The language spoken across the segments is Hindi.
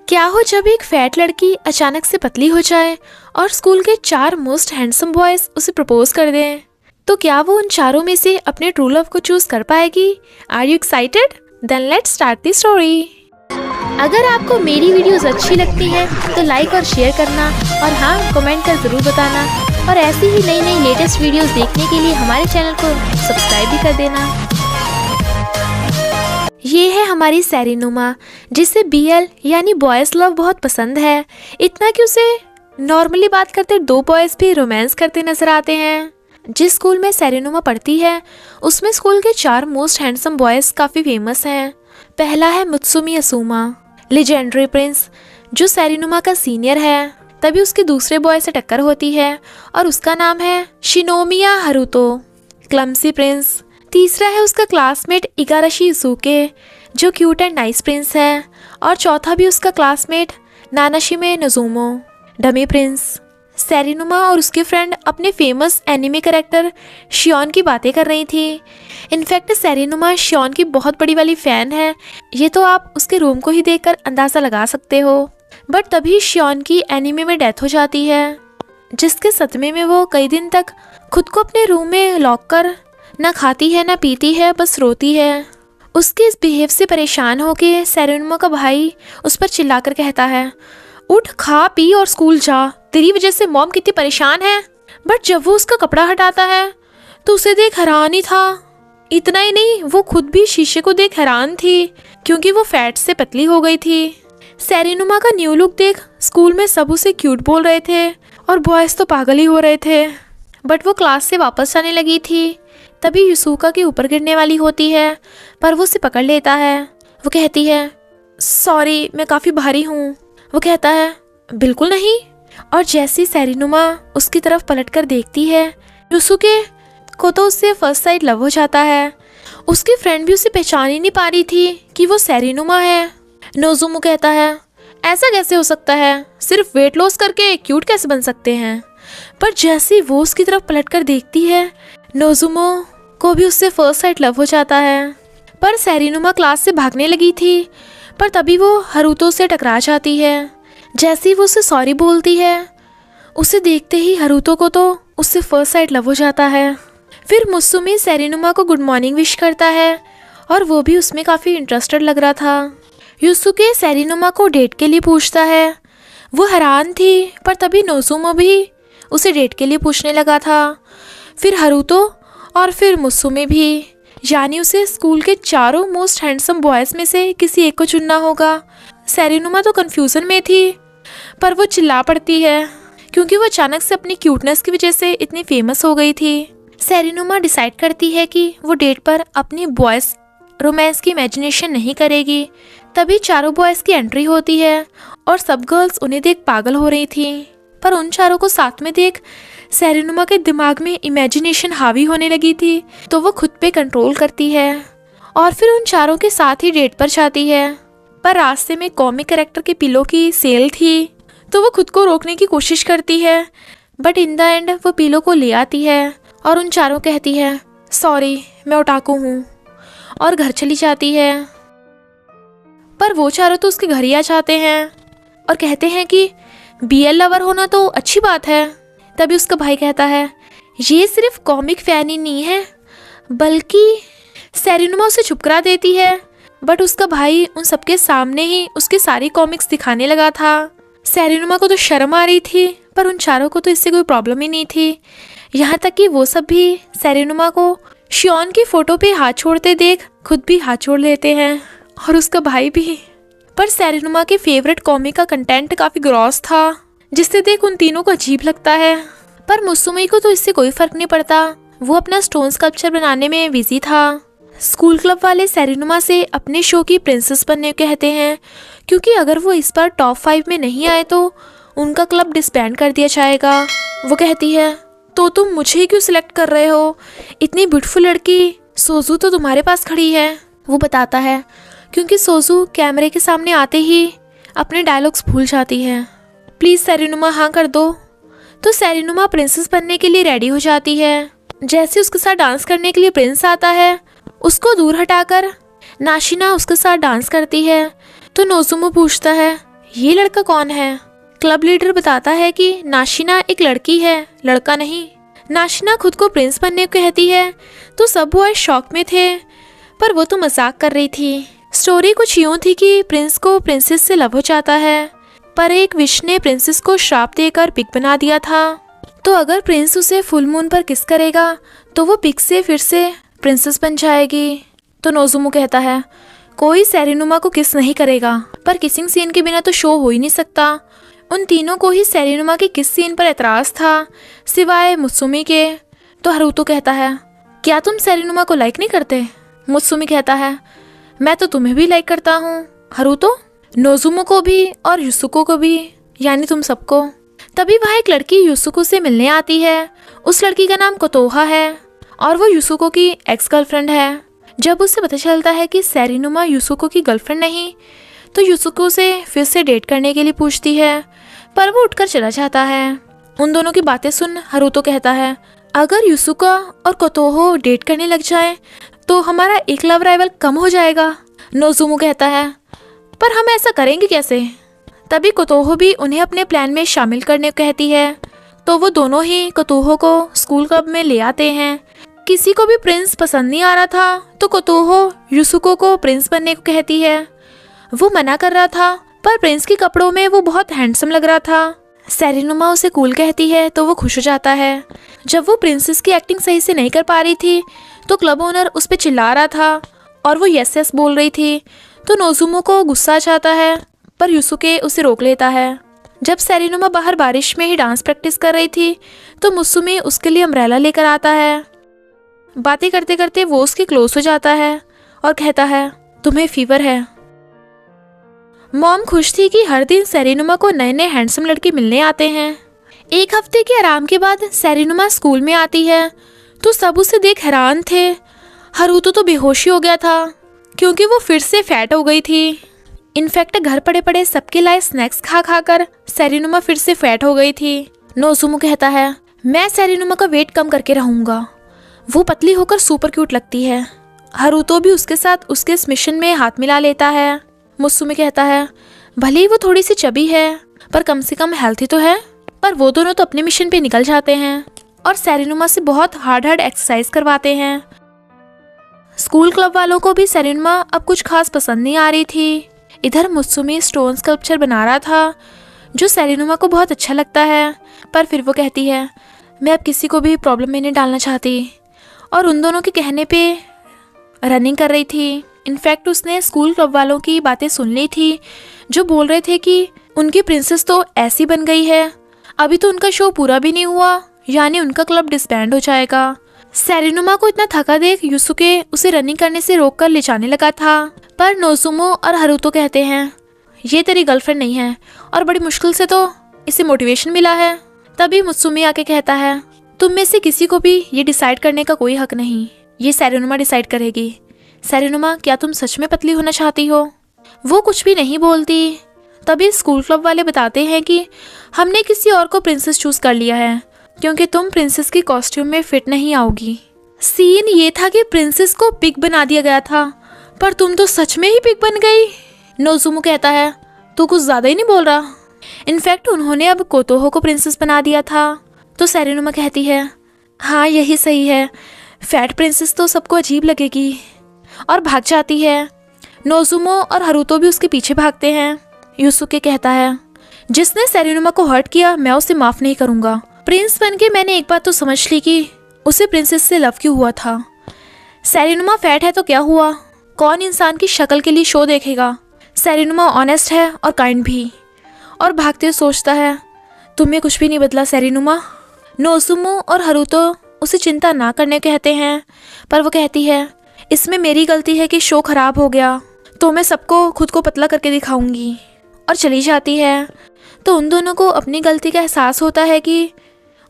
क्या हो जब एक फैट लड़की अचानक से पतली हो जाए और स्कूल के 4 मोस्ट हैंडसम बॉयज उसे प्रपोज कर दें, तो क्या वो उन चारों में से अपने ट्रू लव को चूज कर पाएगी? Are you excited? Then let's start the story. अगर आपको मेरी वीडियोस अच्छी लगती हैं तो लाइक और शेयर करना, और हाँ, कमेंट कर ज़रूर बताना। और ऐसी ही नई नई लेटेस्ट वीडियोस देखने के लिए हमारे चैनल को सब्सक्राइब भी कर देना। ये है हमारी सैरीनुमा, जिसे BL यानी बॉयज़ लव बहुत पसंद है, इतना कि उसे नॉर्मली बात करते 2 बॉयज़ भी रोमांस करते नजर आते हैं। जिस स्कूल में सैरीनुमा पढ़ती है उसमें स्कूल के 4 मोस्ट हैंडसम बॉयज़ काफ़ी फेमस हैं। पहला है मुत्सुमी असूमा, लेजेंडरी प्रिंस, जो सैरीनुमा का सीनियर है। तभी उसके दूसरे बॉय से टक्कर होती है और उसका नाम है शिनोमिया हारुतो, क्लमसी प्रिंस। तीसरा है उसका क्लासमेट इगाराशी यूसुके, जो क्यूट एंड नाइस प्रिंस है। और चौथा भी उसका क्लासमेट नानाशिमे नोजुमो, डमी प्रिंस। सैरीनुमा और उसके फ्रेंड अपने फेमस एनिमे कैरेक्टर शियोन की बातें कर रही थी। इनफैक्ट सैरीनुमा शियोन की बहुत बड़ी वाली फ़ैन है, ये तो आप उसके रूम को ही देखकर अंदाज़ा लगा सकते हो। बट तभी शियोन की एनिमे में डेथ हो जाती है, जिसके सदमे में वो कई दिन तक खुद को अपने रूम में लॉक कर ना खाती है ना पीती है, बस रोती है। उसके इस बिहेव से परेशान होके सैरीनुमा का भाई उस पर चिल्लाकर कहता है, उठ, खा पी और स्कूल जा, तेरी वजह से मॉम कितनी परेशान है। बट जब वो उसका कपड़ा हटाता है तो उसे देख हैरान ही था। इतना ही नहीं, वो खुद भी शीशे को देख हैरान थी, क्योंकि वो फैट से पतली हो गई थी। सैरीनुमा का न्यू लुक देख स्कूल में सब उसे क्यूट बोल रहे थे और बॉयज़ तो पागल ही हो रहे थे। बट वो क्लास से वापस आने लगी थी, तभी युसुका के ऊपर गिरने वाली होती है, पर वो उसे पकड़ लेता है। वो कहती है, सॉरी, मैं काफ़ी भारी हूँ। वो कहता है, बिल्कुल नहीं। और जैसी सैरीनुमा उसकी तरफ पलटकर देखती है, युसुके को तो उससे फर्स्ट साइड लव हो जाता है। उसकी फ्रेंड भी उसे पहचान ही नहीं पा रही थी कि वो सैरीनुमा है। नोजुमो कहता है, ऐसा कैसे हो सकता है, सिर्फ वेट लॉस करके क्यूट कैसे बन सकते हैं। पर जैसे वो उसकी तरफ पलटकर देखती है, नोजुमो को भी उससे फर्स्ट साइड लव हो जाता है। पर सैरीनुमा क्लास से भागने लगी थी, पर तभी वो हारुतो से टकरा जाती है। जैसे ही वो उसे सॉरी बोलती है, उसे देखते ही हारुतो को तो उससे फर्स्ट साइड लव हो जाता है। फिर मुत्सुमी सैरीनुमा को गुड मॉर्निंग विश करता है, और वो भी उसमें काफ़ी इंटरेस्टेड लग रहा था। युसुके सैरीनुमा को डेट के लिए पूछता है। वो हैरान थी, पर तभी नोजुमो भी उसे डेट के लिए पूछने लगा था। फिर हारुतो और फिर मुत्सुमी भी, यानी उसे स्कूल के 4 मोस्ट हैंडसम बॉयज़ में से किसी एक को चुनना होगा। सैरीनुमा तो कन्फ्यूज़न में थी, पर वो चिल्ला पड़ती है, क्योंकि वो अचानक से अपनी क्यूटनेस की वजह से इतनी फेमस हो गई थी। सैरीनुमा डिसाइड करती है कि वो डेट पर अपनी बॉयज़ रोमांस की इमेजिनेशन नहीं करेगी। तभी 4 बॉयज़ की एंट्री होती है और सब गर्ल्स उन्हें देख पागल हो रही थी। पर उन चारों को साथ में देख सैरीनुमा के दिमाग में इमेजिनेशन हावी होने लगी थी, तो वो खुद पे कंट्रोल करती है और फिर उन चारों के साथ ही डेट पर जाती है। पर रास्ते में कॉमिक कैरेक्टर के पिलो की सेल थी, तो वो खुद को रोकने की कोशिश करती है, बट इन द एंड वो पिलो को ले आती है और उन चारों कहती है, सॉरी, मैं ओटाकू हूँ, और घर चली जाती है। पर वो चारों तो उसके घर ही आ जाते हैं और कहते हैं कि BL लवर होना तो अच्छी बात है। तभी उसका भाई कहता है, ये सिर्फ कॉमिक फैन ही नहीं है, बल्कि सैरीनुमा उसे चुप करा देती है। बट उसका भाई उन सबके सामने ही उसकी सारी कॉमिक्स दिखाने लगा था। सैरीनुमा को तो शर्म आ रही थी, पर उन चारों को तो इससे कोई प्रॉब्लम ही नहीं थी। यहाँ तक कि वो सब भी सैरीनुमा को शियोन की फ़ोटो पे हाथ छोड़ते देख खुद भी हाथ छोड़ लेते हैं, और उसका भाई भी। पर सैरीनुमा के फेवरेट कॉमिक का कंटेंट काफ़ी ग्रॉस था, जिससे देख उन तीनों को अजीब लगता है। पर मुत्सुमी को तो इससे कोई फ़र्क नहीं पड़ता, वो अपना स्टोन स्कल्पचर बनाने में बिजी था। स्कूल क्लब वाले सैरीनुमा से अपने शो की प्रिंसेस बनने कहते हैं, क्योंकि अगर वो इस बार टॉप 5 में नहीं आए तो उनका क्लब डिसबैंड कर दिया जाएगा। वो कहती है, तो तुम मुझे ही क्यों सिलेक्ट कर रहे हो, इतनी ब्यूटीफुल लड़की सोजू तो तुम्हारे पास खड़ी है। वो बताता है, क्योंकि सोजू कैमरे के सामने आते ही अपने डायलॉग्स भूल जाती है। प्लीज़ सैरीनुमा, हाँ कर दो। तो सैरीनुमा प्रिंसेस बनने के लिए रेडी हो जाती है। जैसे उसके साथ डांस करने के लिए प्रिंस आता है, उसको दूर हटाकर नाशिना उसके साथ डांस करती है। तो नोजुमो पूछता है, ये लड़का कौन है? क्लब लीडर बताता है कि नाशिना एक लड़की है, लड़का नहीं। नाशिना खुद को प्रिंस बनने को कहती है तो सब बॉय शॉक में थे, पर वो तो मजाक कर रही थी। स्टोरी कुछ यूं थी कि प्रिंस को प्रिंसेस से लव हो जाता है, पर एक विश ने प्रिंसेस को श्राप देकर पिग बना दिया था। तो अगर प्रिंस उसे फुल मून पर किस करेगा तो वो पिग से फिर से प्रिंसेस बन जाएगी। तो नोज़ुमो कहता है कोई सेरेनुमा को किस नहीं करेगा, पर किसिंग सीन के बिना तो शो हो ही नहीं सकता। उन तीनों को ही सेरेनुमा के किस सीन पर एतराज़ था, सिवाय मुत्सुमी के। तो हारुतो कहता है क्या तुम सेरेनुमा को लाइक नहीं करते? मुत्सुमी कहता है मैं तो तुम्हें भी लाइक करता हूँ हारुतो, नोज़ुमो को भी और युसुको को भी, यानी तुम सबको। तभी वह एक लड़की युसुको से मिलने आती है। उस लड़की का नाम कोतोहा है और वो युसुको की एक्स गर्लफ्रेंड है। जब उसे पता चलता है कि सेरेनुमा युसुको की गर्लफ्रेंड नहीं, तो युसुको से फिर से डेट करने के लिए पूछती है, पर वो उठकर चला जाता है। उन दोनों की बातें सुन हारुतो कहता है अगर युसुका और कोतोहो डेट करने लग जाए तो हमारा एक लव राइवल कम हो जाएगा। नोज़ुमो कहता है पर हम ऐसा करेंगे कैसे? तभी कोतोहो भी उन्हें अपने प्लान में शामिल करने को कहती है। तो वो दोनों ही कोतोहो को स्कूल क्लब में ले आते हैं। किसी को भी प्रिंस पसंद नहीं आ रहा था, तो कोतोहो युसुको को प्रिंस बनने को कहती है। वो मना कर रहा था, पर प्रिंस के कपड़ों में वो बहुत हैंडसम लग रहा था। सेरेनुमा उसे कूल कहती है तो वो खुश हो जाता है। जब वो प्रिंसेस की एक्टिंग सही से नहीं कर पा रही थी तो क्लब ओनर उस पर चिल्ला रहा था और वो यस यस बोल रही थी। तो नोज़ुमो को गुस्सा आ जाता है, पर युसुके उसे रोक लेता है। जब सेरेनुमा बाहर बारिश में ही डांस प्रैक्टिस कर रही थी तो मुत्सुमी उसके लिए अम्ब्रेला लेकर आता है। बातें करते करते वो उसके क्लोज हो जाता है और कहता है तुम्हें फीवर है। मॉम खुश थी कि हर दिन सेरेनुमा को नए नए हैंडसम लड़के मिलने आते हैं। एक हफ्ते के आराम के बाद सेरेनुमा स्कूल में आती है तो सब उसे देख हैरान थे। हारुतो तो बेहोशी हो गया था क्योंकि वो फिर से फैट हो गई थी। इनफैक्ट घर पड़े पड़े सबके लाए स्नैक्स खा खा कर सेरेनुमा फिर से फैट हो गई थी। नोज़ुमो कहता है मैं सेरेनुमा का वेट कम करके रहूँगा, वो पतली होकर सुपर क्यूट लगती है। हारुतो भी उसके साथ उसके इस मिशन में हाथ मिला लेता है। मुत्सुमी कहता है भले ही वो थोड़ी सी चबी है, पर कम से कम हेल्थी तो है। पर वो दोनों तो अपने मिशन पे निकल जाते हैं और सेरेनुमा से बहुत हार्ड एक्सरसाइज करवाते हैं। स्कूल क्लब वालों को भी सेरेनुमा अब कुछ खास पसंद नहीं आ रही थी। इधर मुत्सुमी स्टोन स्कल्पचर बना रहा था जो सेरेनुमा को बहुत अच्छा लगता है, पर फिर वो कहती है मैं अब किसी को भी प्रॉब्लम में नहीं डालना चाहती, और उन दोनों के कहने पे रनिंग कर रही थी। इनफैक्ट उसने स्कूल क्लब वालों की बातें सुन ली थी जो बोल रहे थे कि उनकी प्रिंसेस तो ऐसी बन गई है, अभी तो उनका शो पूरा भी नहीं हुआ, यानी उनका क्लब डिसबैंड हो जाएगा। सेरेनुमा को इतना थका देख युसुके उसे रनिंग करने से रोककर ले जाने लगा था, पर नोज़ुमो और हारुतो कहते हैं ये तेरी गर्लफ्रेंड नहीं है और बड़ी मुश्किल से तो इसे मोटिवेशन मिला है। तभी मुत्सुमी आके कहता है तुम में से किसी को भी ये डिसाइड करने का कोई हक नहीं, ये सेरेनुमा डिसाइड करेगी। सेरेनुमा क्या तुम सच में पतली होना चाहती हो? वो कुछ भी नहीं बोलती। तभी स्कूल क्लब वाले बताते हैं कि हमने किसी और को प्रिंसेस चूज कर लिया है क्योंकि तुम प्रिंसेस की कॉस्ट्यूम में फिट नहीं आओगी। सीन ये था कि प्रिंसेस को पिग बना दिया गया था, पर तुम तो सच में ही पिग बन गई। नोज़ुमो कहता है तू कुछ ज्यादा ही नहीं बोल रहा। इनफैक्ट उन्होंने अब कोतोहो को प्रिंसेस बना दिया था। तो सेरेनुमा कहती है हाँ यही सही है, फैट प्रिंसेस तो सबको अजीब लगेगी, और भाग जाती है। नोज़ुमो और हारुतो भी उसके पीछे भागते हैं। युसुके कहता है जिसने सेरेनुमा को हर्ट किया मैं उसे माफ नहीं करूंगा। प्रिंस बनके मैंने एक बात तो समझ ली कि उसे प्रिंसेस से लव क्यों हुआ था। सेरेनुमा फैट है तो क्या हुआ, कौन इंसान की शक्ल के लिए शो देखेगा। सेरेनुमा ऑनेस्ट है और काइंड भी। और भागते हुए सोचता है तुम्हें कुछ भी नहीं बदला सेरेनुमा। नोज़ुमो और हारुतो उसे चिंता ना करने कहते हैं, पर वो कहती है इसमें मेरी गलती है कि शो खराब हो गया, तो मैं सबको खुद को पतला करके दिखाऊंगी, और चली जाती है। तो उन दोनों को अपनी गलती का एहसास होता है कि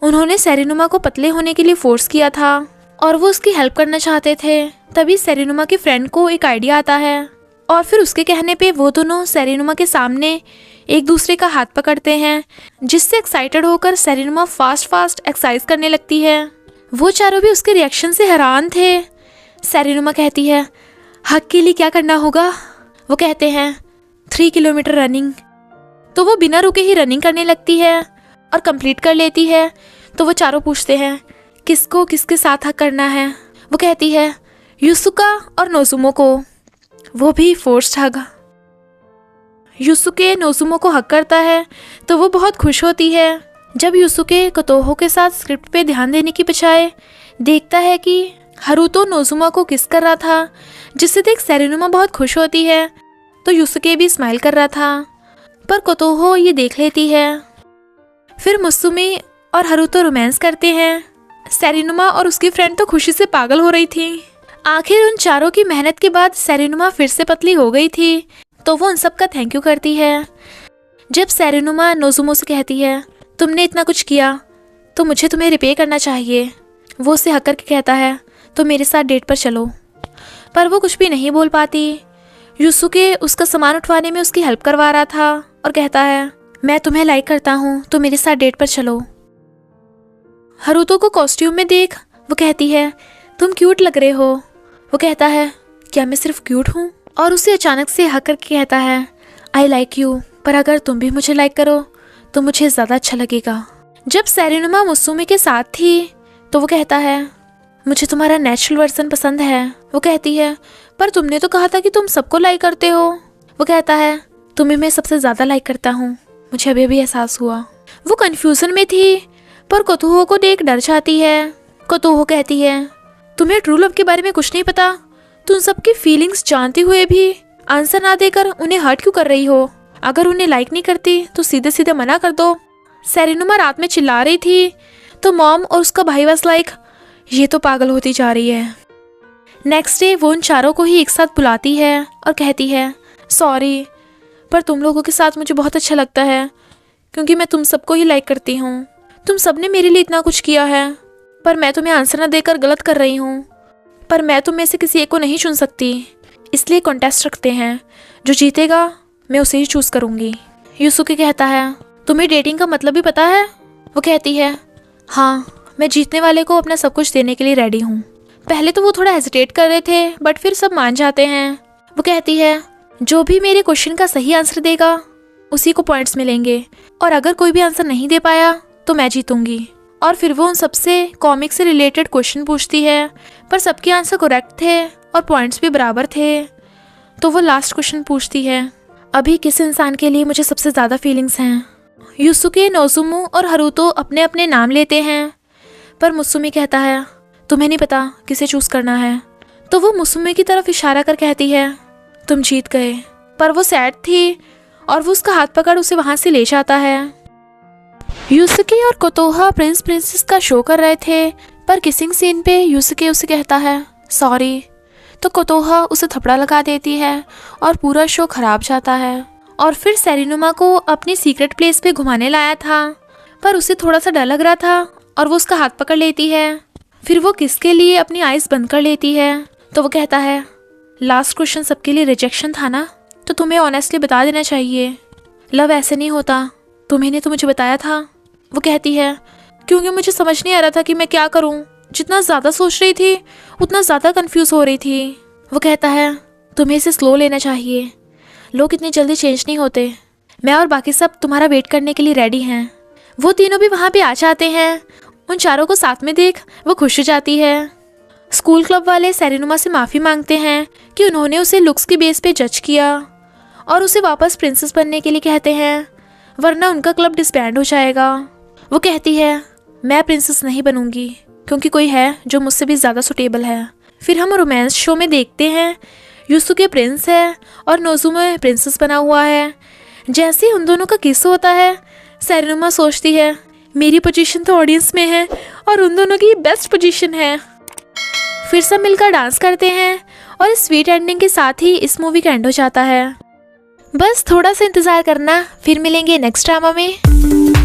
उन्होंने सेरेनुमा को पतले होने के लिए फोर्स किया था और वो उसकी हेल्प करना चाहते थे। तभी सेरेनुमा के फ्रेंड को एक आइडिया आता है और फिर उसके कहने पे वो दोनों सेरेनुमा के सामने एक दूसरे का हाथ पकड़ते हैं, जिससे एक्साइटेड होकर सेरेनुमा फास्ट एक्सरसाइज करने लगती है। वो चारों भी उसके रिएक्शन से हैरान थे। सेरेनुमा कहती है हक के लिए क्या करना होगा? वो कहते हैं 3 किलोमीटर रनिंग। तो वो बिना रुके ही रनिंग करने लगती है और कंप्लीट कर लेती है। तो वो चारों पूछते हैं किसको किसके साथ हक करना है। वो कहती है युसुका और नोजुमो को। वो भी फोर्स्ड हग। युसुके नोजुमो को हक करता है तो वो बहुत खुश होती है। जब युसुके कोतोहो के साथ स्क्रिप्ट पे ध्यान देने की बजाय देखता है कि हारुतो नोजुमा को किस कर रहा था, जिससे देख सेरेनुमा बहुत खुश होती है। तो युसुके भी स्माइल कर रहा था, पर कोतोहो ये देख लेती है। फिर मुत्सुमी और हारुतो रोमांस करते हैं। सेरेनुमा और उसकी फ्रेंड तो खुशी से पागल हो रही थी। आखिर उन चारों की मेहनत के बाद सेरेनुमा फिर से पतली हो गई थी, तो वो उन सब का थैंक यू करती है। जब सेरेनुमा नोजुमो से कहती है तुमने इतना कुछ किया तो मुझे तुम्हें रिपे करना चाहिए, वो उसे हक करके कहता है तो मेरे साथ डेट पर चलो, पर वो कुछ भी नहीं बोल पाती। युसुके उसका सामान उठवाने में उसकी हेल्प करवा रहा था और कहता है मैं तुम्हें लाइक करता हूँ तो मेरे साथ डेट पर चलो। हारुतो को कॉस्ट्यूम में देख वो कहती है तुम क्यूट लग रहे हो। वो कहता है क्या मैं सिर्फ क्यूट हूँ, और उसे अचानक से हक करके कहता है आई लाइक यू, पर अगर तुम भी मुझे लाइक करो तो मुझे ज़्यादा अच्छा लगेगा। जब सेरेनुमा मुत्सुमी के साथ थी तो वो कहता है मुझे तुम्हारा नेचुरल वर्जन पसंद है। वो कहती है पर तुमने तो कहा था कि तुम सबको लाइक करते हो। वो कहता है तुम्हें मैं सबसे ज़्यादा लाइक करता हूँ, मुझे अभी अभी एहसास हुआ। वो कन्फ्यूज़न में थी, पर कोतोहो को देख डर जाती है। कोतोहो कहती है तुम्हें ट्रू लव के बारे में कुछ नहीं पता, तुम सबकी फीलिंग्स जानते हुए भी आंसर ना देकर उन्हें हर्ट क्यों कर रही हो। अगर उन्हें लाइक नहीं करती तो सीधे सीधे मना कर दो। सेरेनुमा रात में चिल्ला रही थी तो मॉम और उसका भाई वाज लाइक ये तो पागल होती जा रही है। नेक्स्ट डे वो उन चारों को ही एक साथ बुलाती है और कहती है सॉरी, पर तुम लोगों के साथ मुझे बहुत अच्छा लगता है क्योंकि मैं तुम सबको ही लाइक करती हूँ। तुम सबने मेरे लिए इतना कुछ किया है, पर मैं तुम्हें आंसर न देकर गलत कर रही हूँ। पर मैं तुम में से किसी एक को नहीं चुन सकती, इसलिए कॉन्टेस्ट रखते हैं, जो जीतेगा मैं उसे ही चूज़ करूँगी। युसुके कहता है तुम्हें डेटिंग का मतलब भी पता है। वो कहती है हाँ, मैं जीतने वाले को अपना सब कुछ देने के लिए रेडी हूँ। पहले तो वो थोड़ा हेजिटेट कर रहे थे, बट फिर सब मान जाते हैं। वो कहती है जो भी मेरे क्वेश्चन का सही आंसर देगा उसी को पॉइंट्स मिलेंगे, और अगर कोई भी आंसर नहीं दे पाया तो मैं जीतूंगी। और फिर वो उन सबसे कॉमिक से रिलेटेड क्वेश्चन पूछती है, पर सबके आंसर करेक्ट थे और पॉइंट्स भी बराबर थे। तो वो लास्ट क्वेश्चन पूछती है अभी किस इंसान के लिए मुझे सबसे ज़्यादा फीलिंग्स हैं। युसुके, नोजुमो और हारुतो अपने अपने नाम लेते हैं, पर मुत्सुमी कहता है तुम्हें नहीं पता किसे चूज़ करना है। तो वो मुत्सुमी की तरफ इशारा कर कहती है तुम जीत गए। पर वो सैड थी और वो उसका हाथ पकड़ उसे वहाँ से ले जाता है। युसुके और कोतोहा प्रिंस प्रिंसेस का शो कर रहे थे, पर किसिंग सीन पे युसुके उसे कहता है सॉरी, तो कोतोहा उसे थपड़ा लगा देती है और पूरा शो खराब जाता है। और फिर सेरेनुमा को अपनी सीक्रेट प्लेस पे घुमाने लाया था, पर उसे थोड़ा सा डर लग रहा था और वो उसका हाथ पकड़ लेती है। फिर वो किसके लिए अपनी आइज़ बंद कर लेती है। तो वो कहता है लास्ट क्वेश्चन सबके लिए रिजेक्शन था ना, तो तुम्हें ऑनेस्टली बता देना चाहिए, लव ऐसे नहीं होता, तुम्हें ने तो मुझे बताया था। वो कहती है क्योंकि मुझे समझ नहीं आ रहा था कि मैं क्या करूं, जितना ज़्यादा सोच रही थी उतना ज़्यादा कंफ्यूज हो रही थी। वो कहता है तुम्हें इसे स्लो लेना चाहिए, लोग इतनी जल्दी चेंज नहीं होते, मैं और बाकी सब तुम्हारा वेट करने के लिए रेडी हैं। वो तीनों भी वहाँ पे आ जाते हैं। उन चारों को साथ में देख वो खुश हो जाती है। स्कूल क्लब वाले सेरेनुमा से माफ़ी मांगते हैं कि उन्होंने उसे लुक्स के बेस पे जज किया, और उसे वापस प्रिंसेस बनने के लिए कहते हैं, वरना उनका क्लब डिसबैंड हो जाएगा। वो कहती है मैं प्रिंसेस नहीं बनूंगी क्योंकि कोई है जो मुझसे भी ज़्यादा सुटेबल है। फिर हम रोमांस शो में देखते हैं युसुके प्रिंस है और नोजुमा प्रिंसेस बना हुआ है। जैसे ही उन दोनों का किस होता है, सेरेनुमा सोचती है मेरी पोजीशन तो ऑडियंस में है और उन दोनों की बेस्ट पोजीशन है। फिर सब मिलकर डांस करते हैं और इस स्वीट एंडिंग के साथ ही इस मूवी का एंड हो जाता है। बस थोड़ा सा इंतज़ार करना, फिर मिलेंगे नेक्स्ट ड्रामा में।